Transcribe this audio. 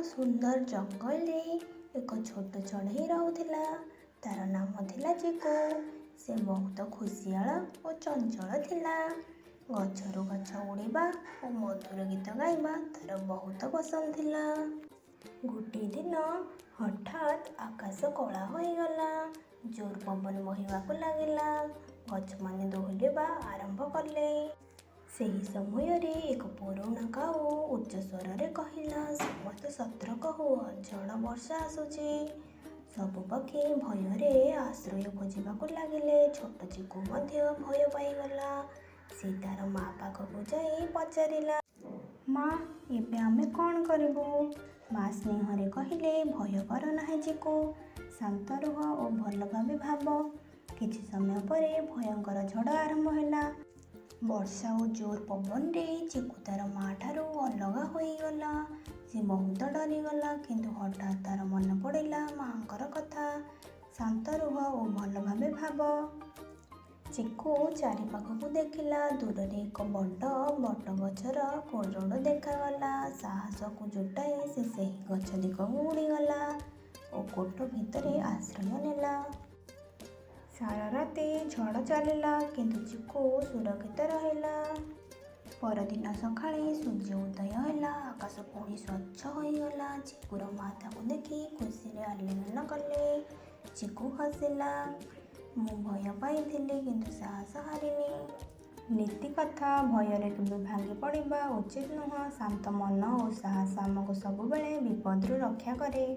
ସୁନ୍ଦର ଜଙ୍ଗଲରେ ଏକ ଛୋଟ ଚଢ଼େଇ ରହୁଥିଲା। ତାର ନାମ ଥିଲା ଚିକୁ। ସେ ବହୁତ ଖୁସିଆଳ ଓ ଚଞ୍ଚଳ ଥିଲା। ଗଛରୁ ଗଛ ଉଡ଼ିବା ଓ ମଧୁର ଗୀତ ଗାଇବା ତାର ବହୁତ ପସନ୍ଦ ଥିଲା। ଗୋଟିଏ ଦିନ ହଠାତ୍ ଆକାଶ କଳା ହୋଇଗଲା। ଜୋର ପବନ ବହିବାକୁ ଲାଗିଲା। ଗଛମାନେ ଦୋହଲିବା ଆରମ୍ଭ କଲେ। ସେହି ସମୟରେ ଏକ ପୁରୁଣା କାଉ ଉଚ୍ଚ ସ୍ୱରରେ କହିଲା, ସମସ୍ତେ ସତର୍କ ହୁଅ, ଝଡ଼ ବର୍ଷା ଆସୁଛି। ସବୁ ପକ୍ଷୀ ଭୟରେ ଆଶ୍ରୟ ଖୋଜିବାକୁ ଲାଗିଲେ। ଛୋଟ ଚିକୁ ମଧ୍ୟ ଭୟ ପାଇଗଲା। ସେ ତାର ମା ପାଖକୁ ଯାଇ ପଚାରିଲା, ମା, ଏବେ ଆମେ କ'ଣ କରିବୁ? ମା ସ୍ନେହରେ କହିଲେ, ଭୟ କର ନାହିଁ ଚିକୁ, ଶାନ୍ତ ରୁହ ଓ ଭଲ ଭାବେ ଭାବ। କିଛି ସମୟ ପରେ ଭୟଙ୍କର ଝଡ଼ ଆରମ୍ଭ ହେଲା। ବର୍ଷା ଓ ଜୋର ପବନରେ ଚିକୁ ତାର ମା ଠାରୁ ଅଲଗା ହୋଇଗଲା। ସେ ବହୁତ ଡରିଗଲା, କିନ୍ତୁ ହଠାତ୍ ତାର ମନେ ପଡ଼ିଲା ମାଙ୍କର କଥା, ଶାନ୍ତ ରୁହ ଓ ଭଲ ଭାବେ ଭାବ। ଚିକୁ ଚାରିପାଖକୁ ଦେଖିଲା। ଦୂରରେ ଏକ ବଡ଼ ବଟଗଛର କୋରଡ଼ ଦେଖାଗଲା। ସାହସକୁ ଜୁଟାଇ ସେ ସେହି ଗଛ ଦିଗକୁ ଉଡ଼ିଗଲା ଓ କୋଠ ଭିତରେ ଆଶ୍ରୟ ନେଲା। ସାରା ରାତି ଝଡ଼ ଚାଲିଲା, କିନ୍ତୁ ଚିକୁ ସୁରକ୍ଷିତ ରହିଲା। ପରଦିନ ସକାଳେ ସୂର୍ଯ୍ୟ ଉଦୟ ହେଲା। ଆକାଶ ପୁଣି ସ୍ୱଚ୍ଛ ହୋଇଗଲା। ଚିକୁର ମା ତାକୁ ଦେଖି ଖୁସିରେ ଆଲିଙ୍ଗନ କଲେ। ଚିକୁ ହସିଲା, ମୁଁ ଭୟ ପାଇଥିଲି, କିନ୍ତୁ ସାହସ ହାରିନି। ନୀତି କଥା, ଭୟରେ କେବେ ଭାଙ୍ଗି ପଡ଼ିବା ଉଚିତ ନୁହଁ। ଶାନ୍ତ ମନ ଓ ସାହସ ଆମକୁ ସବୁବେଳେ ବିପଦରୁ ରକ୍ଷା କରେ।